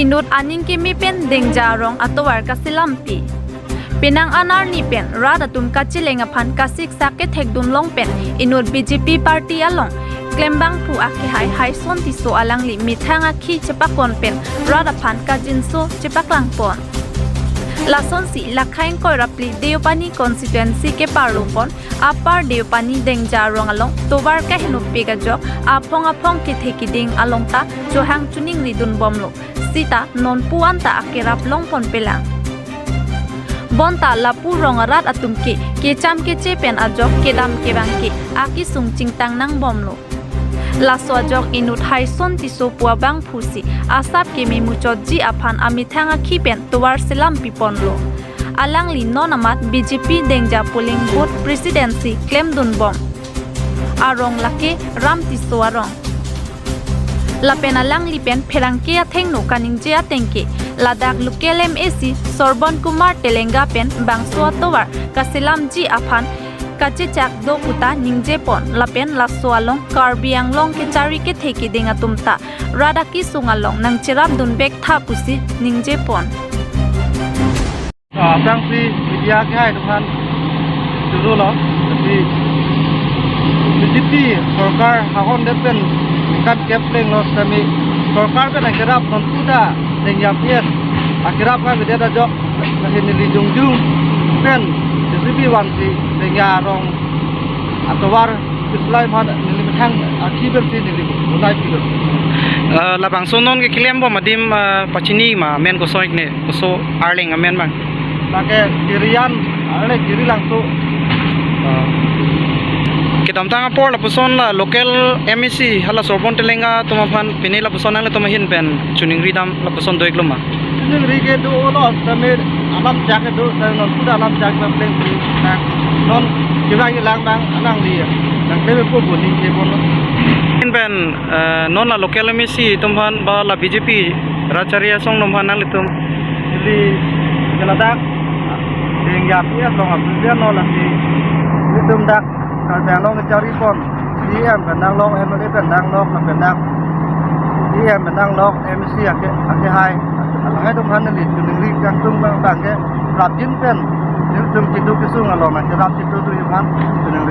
Enut aNingkeme pen Dengja arong atovar kaselam pi. Penang anar ni pen radatum kacilenga phan kasik saket hekdum long pen Enut BJP party along klembang pu akihai hai son tiso alang li mithanga khi chepakon pen radaphan kajinso chepaklang pon. Lason si lakhain koi rapli Deopani constituency ke parlupon apar Deopani Dengja arong along tovar ka henu pega jok apong ke thekiding along ta johang chuning ridun bomlo sita non puanta akirap long pon pelang. Bonta lapu rongarat atumke kecham keche pen ajok kedam kebangke aki sung cingtang nang bomlo. Laso ajok Enut hai son tiso puabang pusi asap kemi muchodji aphan amithanga khipen towar selam piponlo. Alang li nonamat BJP Dengja polling booth presidency claim dun bom. Arong lake ram tiso arong. Lapen alang lipen pherangke athengno kaningje atengke Ladak local MAC Sorbon Kumar Telenga pen bangso towar kaselam ji aphan kachechak do puta ningje pon lapen laso along karbiang long ke chari ke theki dinga tumta radaki sungalong nang cherap dun bek tha pusi ningje pon Tangsi media ke hai tuhan dulu lo tapi BJP सरकार हाहन देpen kan kepleng lo kami सरकार kan akirap non kuda Dengja pies akirap kan beda jok kasih nili jungjung pen BJP wansi Dengja rong atovar islai man nili methang akiber si nili mulai pilot labang sonon ke klem bo madim pachini ma men ko soik ne so arling amen bang lake kirian ale kiri langsung kitam tanga por la puson la local MAC hala sorbon telenga tumaphan pini la puson la tumahin pen chuning ridam la puson doik luma chuning ri ke do lo samir alam jak do non kuda alam jak na pleng pri nak non kira lang bang anang li nang lebe ko boni ke bon in pen non la local MAC tumhan ba la BJP racharia song nomhan nang litum jadi jeladak Dengja pias long aprian no la si litum dak karena long cari pon DM benang long MLA benang long benang DM benang long MC ake hai alangnya tuh mana nih tuning kang tung bang ke rapin pen ini tung kitu kisung along nanti rapin itu tuh yang tuning